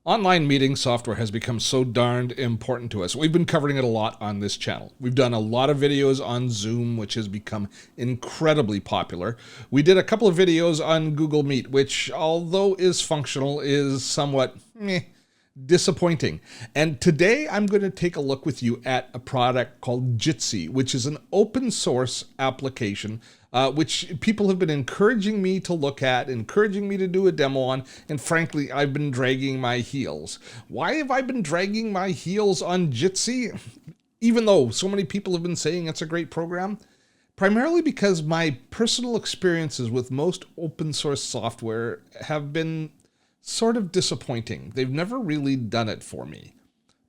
Online meeting software has become so darned important to us. We've been covering it a lot on this channel. We've done a lot of videos on Zoom, which has become incredibly popular. We did a couple of videos on Google Meet, which, although is functional, is somewhat disappointing. And today I'm going to take a look with you at a product called Jitsi, which is an open source application which people have been encouraging me to look at, encouraging me to do a demo on, and frankly, I've been dragging my heels. Why have I been dragging my heels on Jitsi? Even though so many people have been saying it's a great program? Primarily because my personal experiences with most open source software have been sort of disappointing. They've never really done it for me.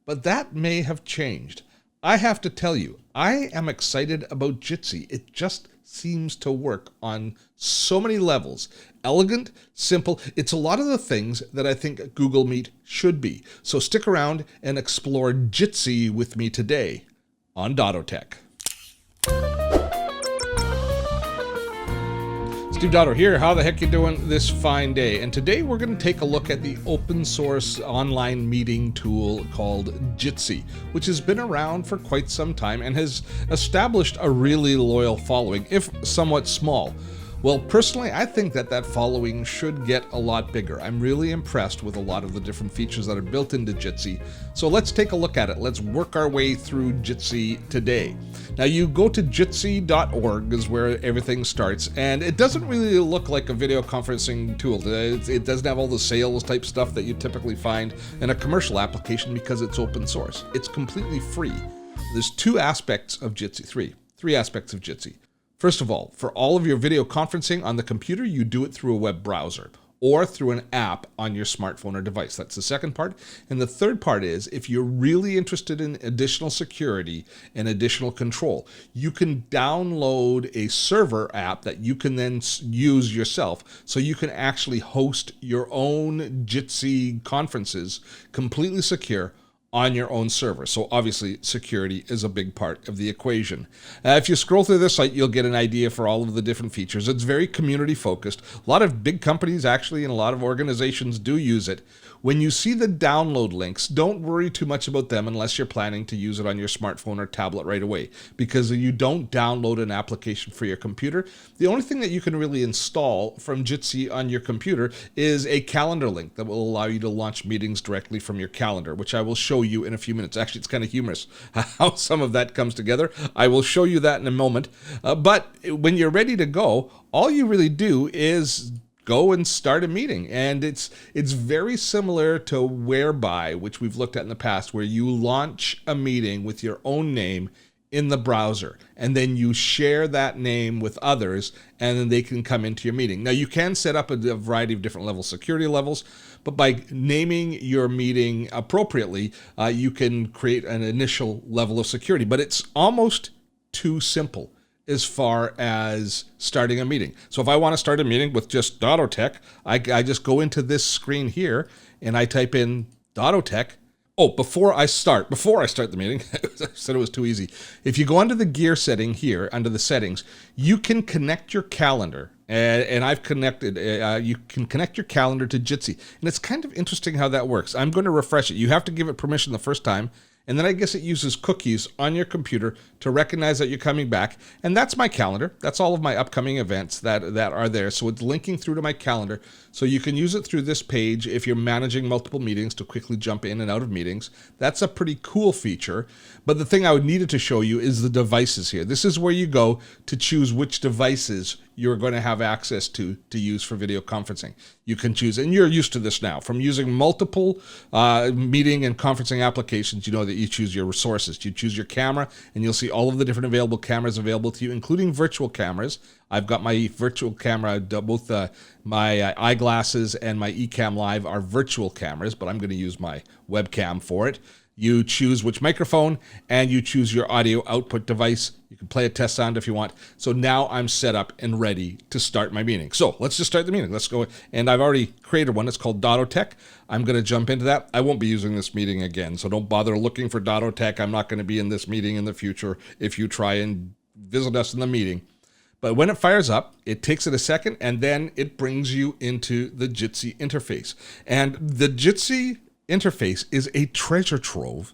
But that may have changed. I have to tell you, I am excited about Jitsi. It just seems to work on so many levels. Elegant, simple. It's a lot of the things that I think Google Meet should be. So stick around and explore Jitsi with me today on Dottotech. Steve Dotto here. How the heck you doing this fine day? And today we're going to take a look at the open source online meeting tool called Jitsi, which has been around for quite some time and has established a really loyal following, if somewhat small. Well, personally, I think that following should get a lot bigger. I'm really impressed with a lot of the different features that are built into Jitsi. So let's take a look at it. Let's work our way through Jitsi today. Now you go to jitsi.org is where everything starts, and it doesn't really look like a video conferencing tool. It doesn't have all the sales type stuff that you typically find in a commercial application because it's open source. It's completely free. There's three aspects of Jitsi. First of all, for all of your video conferencing on the computer, you do it through a web browser or through an app on your smartphone or device. That's the second part. And the third part is, if you're really interested in additional security and additional control, you can download a server app that you can then use yourself. So you can actually host your own Jitsi conferences completely secure on your own server. So obviously security is a big part of the equation. If you scroll through this site, you'll get an idea for all of the different features. It's very community focused. A lot of big companies actually and a lot of organizations do use it. When you see the download links, don't worry too much about them unless you're planning to use it on your smartphone or tablet right away, because you don't download an application for your computer. The only thing that you can really install from Jitsi on your computer is a calendar link that will allow you to launch meetings directly from your calendar, which I will show you in a few minutes. Actually, it's kind of humorous how some of that comes together. I will show you that in a moment. But when you're ready to go, all you really do is go and start a meeting. And it's very similar to Whereby, which we've looked at in the past, where you launch a meeting with your own name in the browser, and then you share that name with others, and then they can come into your meeting. Now, you can set up a variety of different security levels, but by naming your meeting appropriately, you can create an initial level of security. But it's almost too simple as far as starting a meeting. So if I want to start a meeting with just Dottotech, I just go into this screen here and I type in Dottotech. Oh, before I start the meeting, I said it was too easy. If you go under the gear setting here, under the settings, you can connect your calendar. And I've connected, you can connect your calendar to Jitsi. And it's kind of interesting how that works. I'm going to refresh it. You have to give it permission the first time. And then I guess it uses cookies on your computer to recognize that you're coming back. And that's my calendar. That's all of my upcoming events that are there. So it's linking through to my calendar. So you can use it through this page if you're managing multiple meetings to quickly jump in and out of meetings. That's a pretty cool feature. But the thing I would needed to show you is the devices here. This is where you go to choose which devices you're going to have access to use for video conferencing. You can choose, and you're used to this now, from using multiple meeting and conferencing applications. You know that you choose your resources. You choose your camera, and you'll see all of the different available cameras available to you, including virtual cameras. I've got my virtual camera, both my eyeglasses and my Ecamm Live are virtual cameras, but I'm going to use my webcam for it. You choose which microphone, and you choose your audio output device. You can play a test sound if you want. So now I'm set up and ready to start my meeting. So let's just start the meeting. Let's go. And I've already created one. It's called Dottotech. I'm going to jump into that. I won't be using this meeting again, so don't bother looking for Dottotech. I'm not going to be in this meeting in the future if you try and visit us in the meeting. But when it fires up, it takes it a second, and then it brings you into the Jitsi interface. And the Jitsi interface is a treasure trove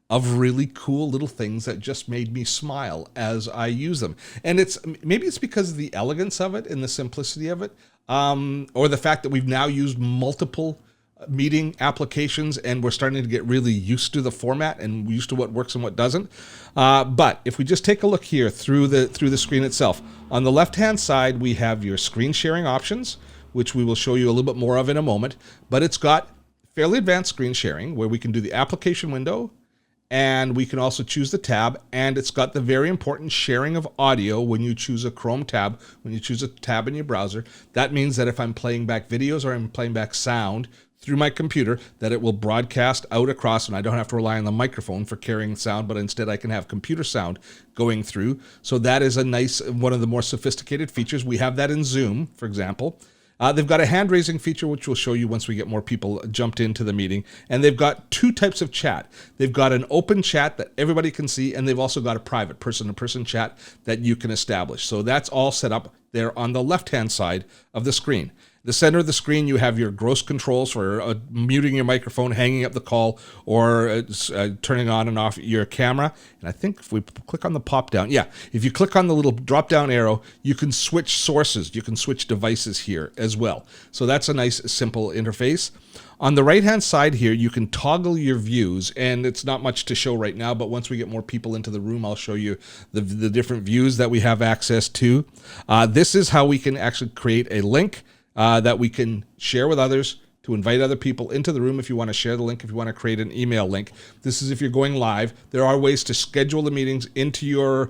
of really cool little things that just made me smile as I use them. And maybe it's because of the elegance of it and the simplicity of it, or the fact that we've now used multiple meeting applications and we're starting to get really used to the format and used to what works and what doesn't. But if we just take a look here through the screen itself, on the left-hand side, we have your screen sharing options, which we will show you a little bit more of in a moment. But it's got fairly advanced screen sharing where we can do the application window, and we can also choose the tab, and it's got the very important sharing of audio when you choose a Chrome tab, when you choose a tab in your browser. That means that if I'm playing back videos or I'm playing back sound through my computer, that it will broadcast out across, and I don't have to rely on the microphone for carrying sound, but instead I can have computer sound going through. So that is a nice, one of the more sophisticated features. We have that in Zoom, for example. They've got a hand-raising feature, which we'll show you once we get more people jumped into the meeting. And they've got two types of chat. They've got an open chat that everybody can see, and they've also got a private person-to-person chat that you can establish. So that's all set up there on the left-hand side of the screen. The center of the screen, you have your gross controls for muting your microphone, hanging up the call, or turning on and off your camera. And I think if we click on the pop down, if you click on the little drop down arrow, you can switch sources. You can switch devices here as well. So that's a nice, simple interface. On the right-hand side here, you can toggle your views, and it's not much to show right now, but once we get more people into the room, I'll show you the different views that we have access to. This is how we can actually create a link that we can share with others, to invite other people into the room if you want to share the link, if you want to create an email link. This is if you're going live. There are ways to schedule the meetings into your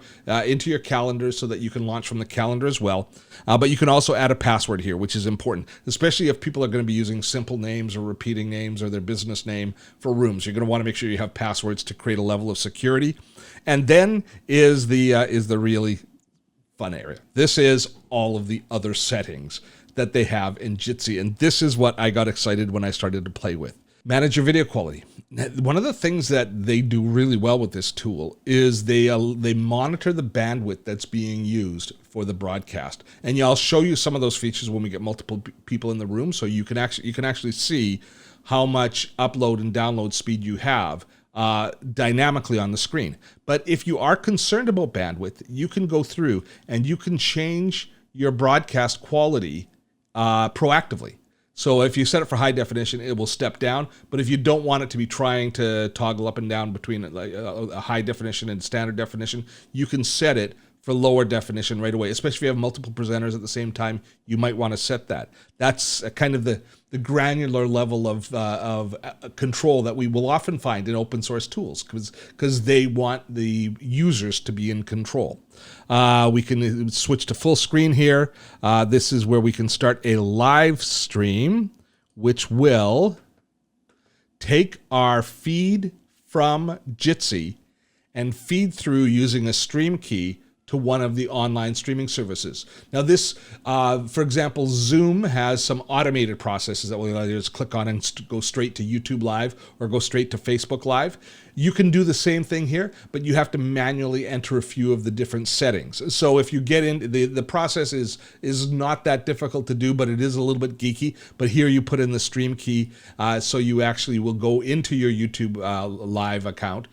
calendar so that you can launch from the calendar as well. But you can also add a password here, which is important, especially if people are going to be using simple names or repeating names or their business name for rooms. You're going to want to make sure you have passwords to create a level of security. And then is the really fun area. This is all of the other settings that they have in Jitsi, and this is what I got excited when I started to play with. Manage your video quality. One of the things that they do really well with this tool is they monitor the bandwidth that's being used for the broadcast, and I'll show you some of those features when we get multiple people in the room, so you can actually see how much upload and download speed you have dynamically on the screen. But if you are concerned about bandwidth, you can go through and you can change your broadcast quality proactively. So if you set it for high definition, it will step down. But if you don't want it to be trying to toggle up and down between a high definition and standard definition, you can set it for lower definition right away. Especially if you have multiple presenters at the same time, you might want to set that. That's kind of the granular level of control that we will often find in open source tools, because they want the users to be in control. We can switch to full screen here. This is where we can start a live stream, which will take our feed from Jitsi and feed through using a stream key to one of the online streaming services. Now this, for example, Zoom has some automated processes that will allow you to just click on and go straight to YouTube Live or go straight to Facebook Live. You can do the same thing here, but you have to manually enter a few of the different settings. So if you get in, the process is not that difficult to do, but it is a little bit geeky. But here you put in the stream key, so you actually will go into your YouTube Live account,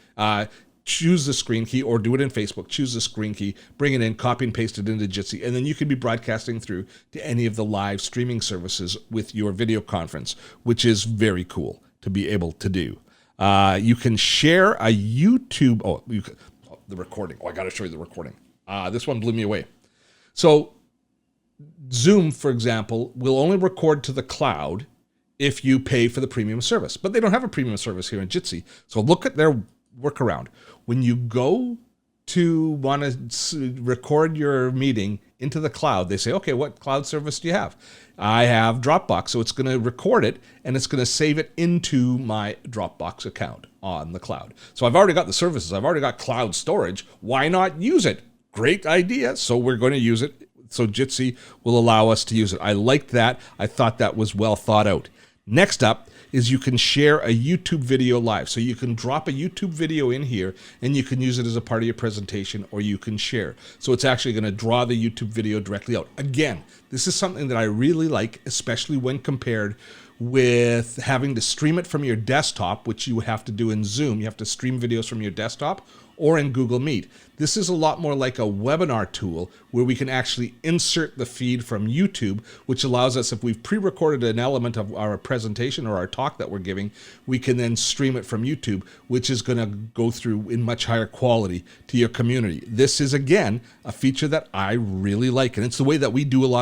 choose the screen key, or do it in Facebook, choose the screen key, bring it in, copy and paste it into Jitsi, and then you can be broadcasting through to any of the live streaming services with your video conference, which is very cool to be able to do. You can share a YouTube, the recording. I got to show you the recording. This one blew me away. So Zoom, for example, will only record to the cloud if you pay for the premium service, but they don't have a premium service here in Jitsi. So look at their workaround. When you go to want to record your meeting into the cloud, they say, okay, what cloud service do you have? I have Dropbox, so it's going to record it and it's going to save it into my Dropbox account on the cloud. So I've already got the services. I've already got cloud storage. Why not use it? Great idea. So we're going to use it. So Jitsi will allow us to use it. I liked that. I thought that was well thought out. Next up is you can share a YouTube video live. So you can drop a YouTube video in here and you can use it as a part of your presentation, or you can share. So it's actually going to draw the YouTube video directly out. Again, this is something that I really like, especially when compared with having to stream it from your desktop, which you have to do in Zoom. You have to stream videos from your desktop, or in Google Meet. This is a lot more like a webinar tool where we can actually insert the feed from YouTube, which allows us, if we've pre-recorded an element of our presentation or our talk that we're giving, we can then stream it from YouTube, which is going to go through in much higher quality to your community. This is, again, a feature that I really like, and it's the way that we do our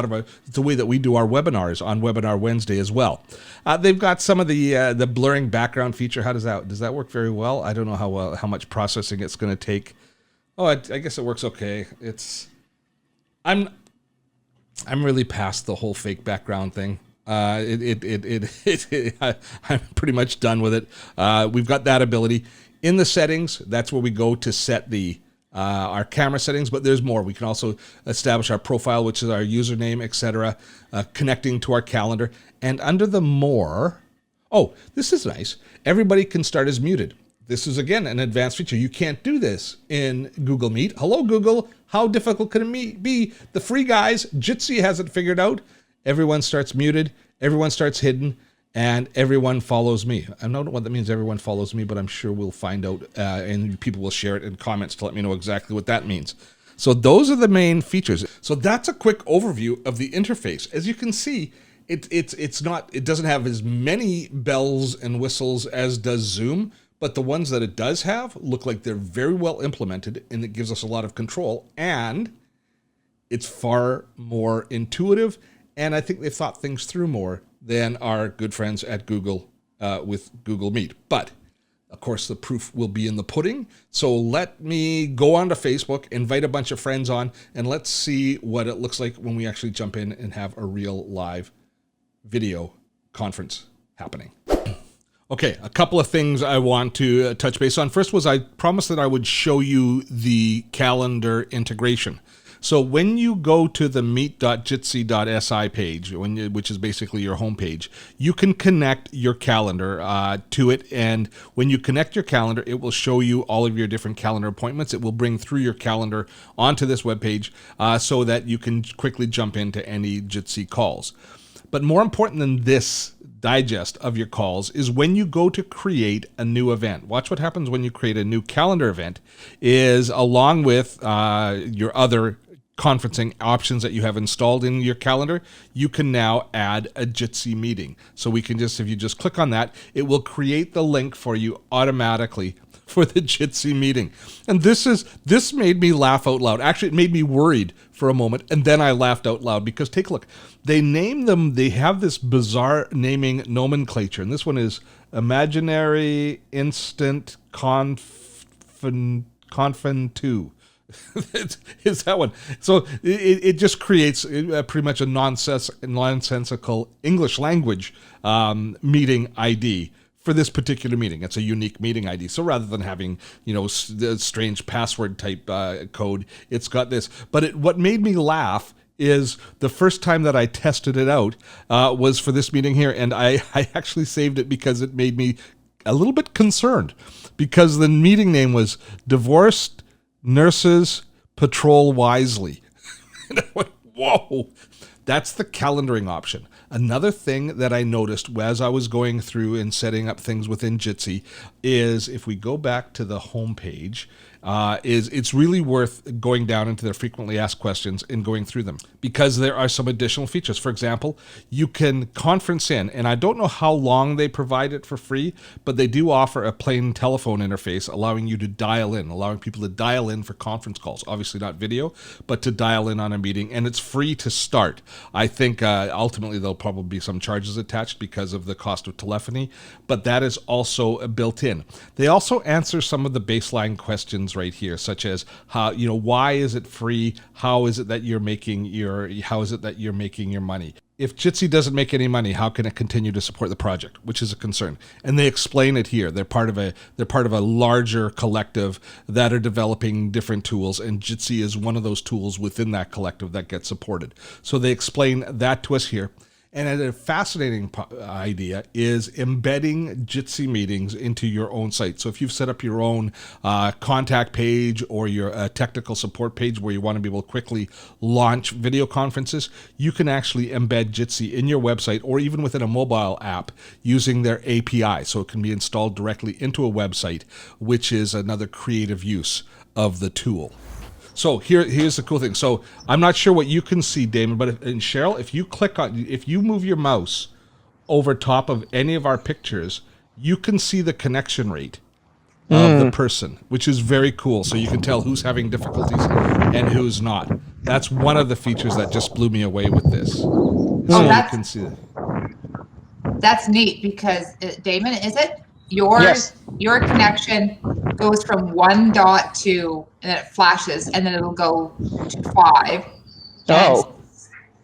webinars on Webinar Wednesday as well. They've got some of the blurring background feature. Does that work very well? I don't know how much processing it's going to take. Oh, I guess it works okay. I'm really past the whole fake background thing. I'm pretty much done with it. We've got that ability in the settings. That's where we go to set our camera settings, but there's more. We can also establish our profile, which is our username, etc., connecting to our calendar. And under the more, this is nice. Everybody can start as muted. This is, again, an advanced feature. You can't do this in Google Meet. Hello, Google. How difficult can it be? The free guys, Jitsi has it figured out. Everyone starts muted, everyone starts hidden, and everyone follows me. I don't know what that means, everyone follows me, but I'm sure we'll find out, and people will share it in comments to let me know exactly what that means. So those are the main features. So that's a quick overview of the interface. As you can see, it doesn't have as many bells and whistles as does Zoom, but the ones that it does have look like they're very well implemented, and it gives us a lot of control, and it's far more intuitive, and I think they've thought things through more than our good friends at Google with Google Meet. But, of course, the proof will be in the pudding, so let me go onto Facebook, invite a bunch of friends on, and let's see what it looks like when we actually jump in and have a real live video conference happening. Okay, a couple of things I want to touch base on. First was I promised that I would show you the calendar integration. So when you go to the meet.jitsi.si page, which is basically your homepage, you can connect your calendar to it. And when you connect your calendar, it will show you all of your different calendar appointments. It will bring through your calendar onto this webpage so that you can quickly jump into any Jitsi calls. But more important than this digest of your calls is when you go to create a new event. Watch what happens when you create a new calendar event is, along with your other conferencing options that you have installed in your calendar, you can now add a Jitsi meeting. So we can if you just click on that, it will create the link for you automatically for the Jitsi meeting. And this made me laugh out loud. Actually, it made me worried for a moment, and then I laughed out loud because take a look. They have this bizarre naming nomenclature, and this one is Imaginary Instant Confen 2. Is that one. So it just creates pretty much a nonsensical English language meeting ID for this particular meeting. It's a unique meeting ID. So rather than having, the strange password type code, it's got this. But what made me laugh is the first time that I tested it out was for this meeting here. And I actually saved it because it made me a little bit concerned, because the meeting name was Divorced Nurses Patrol Wisely. And I went, whoa, that's the calendaring option. Another thing that I noticed as I was going through and setting up things within Jitsi is, if we go back to the home page, it's really worth going down into their frequently asked questions and going through them, because there are some additional features. For example, you can conference in, and I don't know how long they provide it for free, but they do offer a plain telephone interface allowing you to dial in, allowing people to dial in for conference calls. Obviously not video, but to dial in on a meeting, and it's free to start. I think ultimately there'll probably be some charges attached because of the cost of telephony, but that is also built in. They also answer some of the baseline questions right here, such as how, why is it free? How is it that you're making your money? If Jitsi doesn't make any money, how can it continue to support the project? Which is a concern. And they explain it here. They're part of a larger collective that are developing different tools, and Jitsi is one of those tools within that collective that gets supported. So they explain that to us here. And a fascinating idea is embedding Jitsi meetings into your own site. So if you've set up your own contact page or your technical support page where you want to be able to quickly launch video conferences, you can actually embed Jitsi in your website or even within a mobile app using their API. So it can be installed directly into a website, which is another creative use of the tool. So here's the cool thing. So I'm not sure what you can see, Damon, but Cheryl, if you move your mouse over top of any of our pictures, you can see the connection rate of the person, which is very cool. So you can tell who's having difficulties and who's not. That's one of the features that just blew me away with this. So you can see it. That's neat because, Damon, is it? Your connection goes from 1 dot to, and then it flashes, and then it'll go to 5. Oh.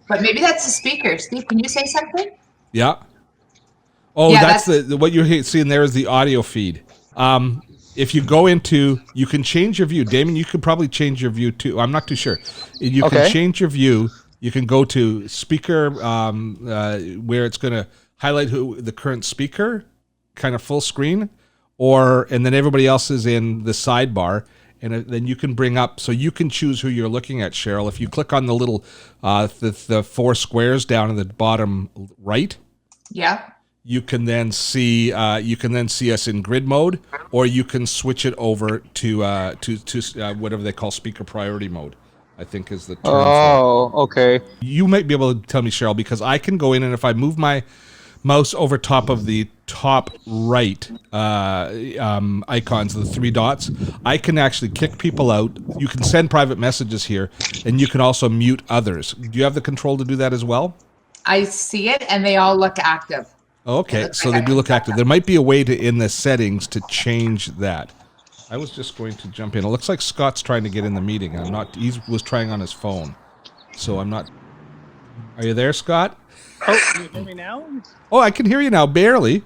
But maybe that's the speaker. Steve, can you say something? Yeah. Oh, yeah, that's the what you're seeing there is the audio feed. If you go into, you can change your view. Damon, you could probably change your view too. I'm not too sure. You can change your view. You can go to speaker, where it's going to highlight the current speaker, kind of full screen, and then everybody else is in the sidebar, and then you can bring up, so you can choose who you're looking at, Cheryl. If you click on the little, the 4 squares down in the bottom right, yeah, you can then see us in grid mode, or you can switch it over to whatever they call speaker priority mode, I think is the term. Oh, okay. You might be able to tell me, Cheryl, because I can go in, and if I move my mouse over top of the top right icons, the 3 dots, I can actually kick people out. You can send private messages here, and you can also mute others. Do you have the control to do that as well? I see it, and they all look active. Okay, so they do look active. There might be a way in the settings to change that. I was just going to jump in. It looks like Scott's trying to get in the meeting. He was trying on his phone, so I'm not. Are you there, Scott? Oh, can you hear me now? Oh, I can hear you now, barely.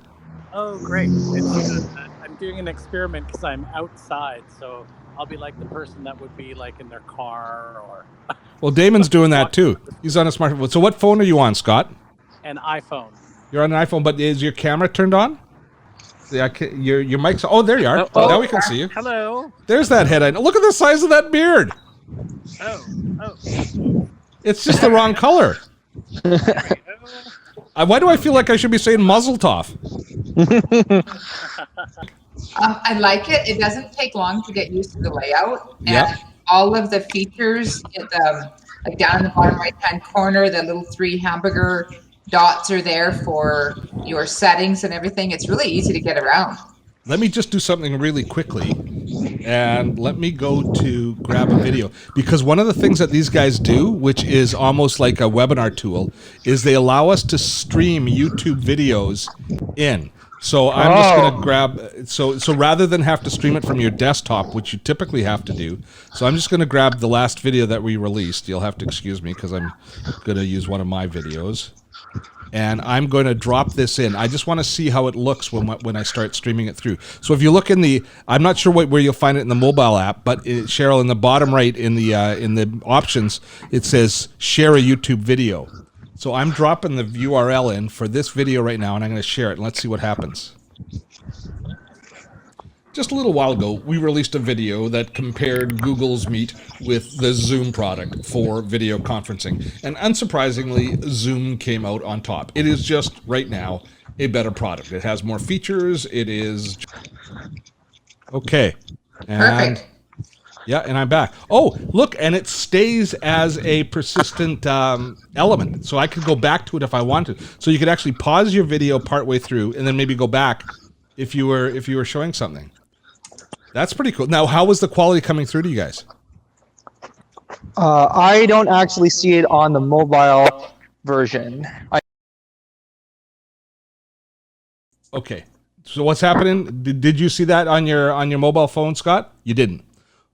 Oh, great. I'm doing an experiment because I'm outside, so I'll be like the person that would be like in their car or... Well, Damon's doing that too. He's on a smartphone. So what phone are you on, Scott? An iPhone. You're on an iPhone, but is your camera turned on? Yeah, your mic's... Oh, there you are. Now we can see you. Hello. There's that head. Look at the size of that beard. Oh. It's just the wrong color. Why do I feel like I should be saying Mazel Tov? I like it. It doesn't take long to get used to the layout. Yeah. And all of the features, like down in the bottom right-hand corner, the little 3 hamburger dots are there for your settings and everything. It's really easy to get around. Let me just do something really quickly, and let me go to grab a video, because one of the things that these guys do, which is almost like a webinar tool, is they allow us to stream YouTube videos in. So I'm just going to grab, so rather than have to stream it from your desktop, which you typically have to do, so I'm just going to grab the last video that we released. You'll have to excuse me because I'm going to use one of my videos. And I'm going to drop this in. I just want to see how it looks when I start streaming it through. So if you look in the, I'm not sure where you'll find it in the mobile app, but Cheryl, in the bottom right in the options, it says share a YouTube video. So I'm dropping the URL in for this video right now, and I'm going to share it, and let's see what happens. Just a little while ago, we released a video that compared Google's Meet with the Zoom product for video conferencing. And unsurprisingly, Zoom came out on top. It is just, right now, a better product. It has more features. It is... Okay. And, Perfect. yeah, and I'm back. Oh, look, and it stays as a persistent element. So I could go back to it if I wanted. So you could actually pause your video partway through and then maybe go back if you were showing something. That's pretty cool. Now, how was the quality coming through to you guys? I don't actually see it on the mobile version. Okay. So what's happening? Did you see that on your mobile phone, Scott? You didn't.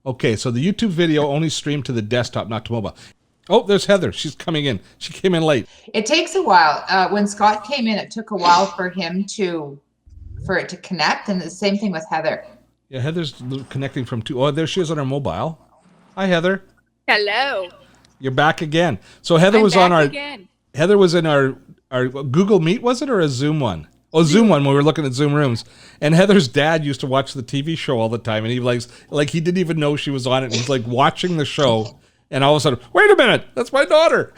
Okay, so the YouTube video only streamed to the desktop, not to mobile. Oh, there's Heather. She's coming in. She came in late. It takes a while. When Scott came in, it took a while for it to connect, and the same thing with Heather. Yeah, Heather's connecting from two. Oh, there she is on her mobile. Hi, Heather. Hello. You're back again. So Heather was on our. again. Heather was in our or Google Meet, was it, or a Zoom one? Oh, Zoom one when we were looking at Zoom rooms. And Heather's dad used to watch the TV show all the time, and he like he didn't even know she was on it. And he's like watching the show, and all of a sudden, wait a minute, that's my daughter.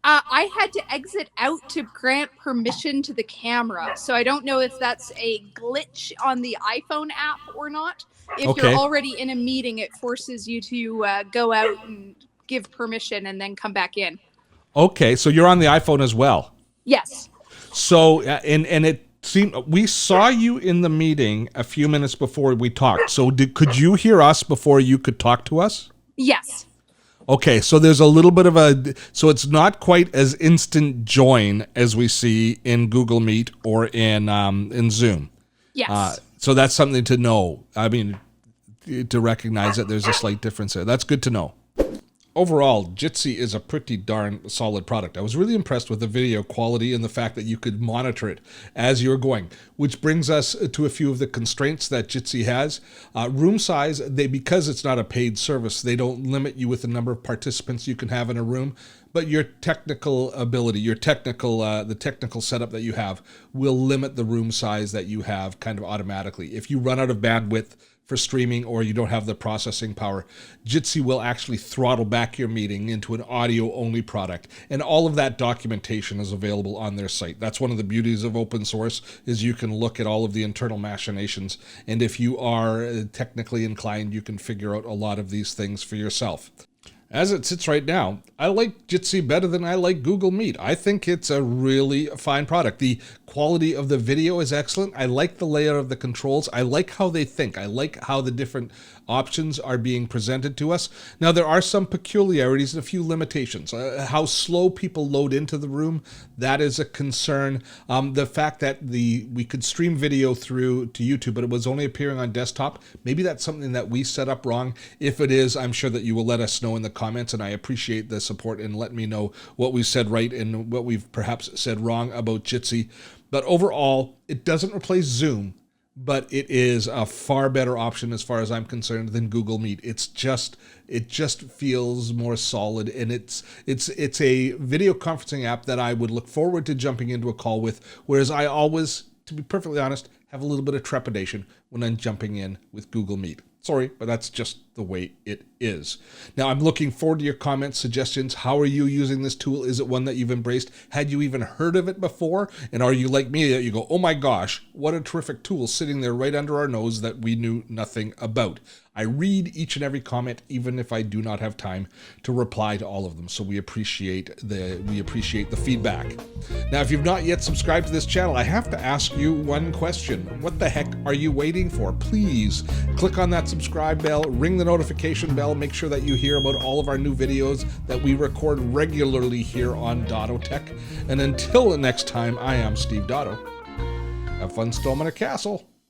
I had to exit out to grant permission to the camera, so I don't know if that's a glitch on the iPhone app or not. If Okay. you're already in a meeting, it forces you to go out and give permission and then come back in. Okay, so you're on the iPhone as well. Yes. So and it seemed we saw you in the meeting a few minutes before we talked. So could you hear us before you could talk to us? Yes. Okay, so there's a little bit of so it's not quite as instant join as we see in Google Meet or in Zoom. Yes. So that's something to know. I mean, to recognize that there's a slight difference there. That's good to know. Overall, Jitsi is a pretty darn solid product. I was really impressed with the video quality and the fact that you could monitor it as you were going, which brings us to a few of the constraints that Jitsi has. Room size, because it's not a paid service, they don't limit you with the number of participants you can have in a room, but your technical ability, the technical setup that you have will limit the room size that you have kind of automatically. If you run out of bandwidth for streaming or you don't have the processing power, Jitsi will actually throttle back your meeting into an audio-only product. And all of that documentation is available on their site. That's one of the beauties of open source, is you can look at all of the internal machinations. And if you are technically inclined, you can figure out a lot of these things for yourself. As it sits right now, I like Jitsi better than I like Google Meet. I think it's a really fine product. The quality of the video is excellent. I like the layout of the controls. I like how they think. I like how the different options are being presented to us. Now, there are some peculiarities and a few limitations. How slow people load into the room, that is a concern. The fact that we could stream video through to YouTube, but it was only appearing on desktop, maybe that's something that we set up wrong. If it is, I'm sure that you will let us know in the comments, and I appreciate the support and let me know what we've said right and what we've perhaps said wrong about Jitsi. But overall, it doesn't replace Zoom, but it is a far better option as far as I'm concerned than Google Meet. It just feels more solid, and it's a video conferencing app that I would look forward to jumping into a call with, whereas I always, to be perfectly honest, have a little bit of trepidation when I'm jumping in with Google Meet. Sorry, but that's just the way it is. Now, I'm looking forward to your comments, suggestions. How are you using this tool? Is it one that you've embraced? Had you even heard of it before? And are you like me that you go, oh my gosh, what a terrific tool sitting there right under our nose that we knew nothing about? I read each and every comment, even if I do not have time to reply to all of them. So we appreciate the feedback. Now, if you've not yet subscribed to this channel, I have to ask you one question. What the heck are you waiting for? Please click on that subscribe bell, ring the notification bell, make sure that you hear about all of our new videos that we record regularly here on Dotto Tech. And until the next time, I am Steve Dotto. Have fun storming a castle.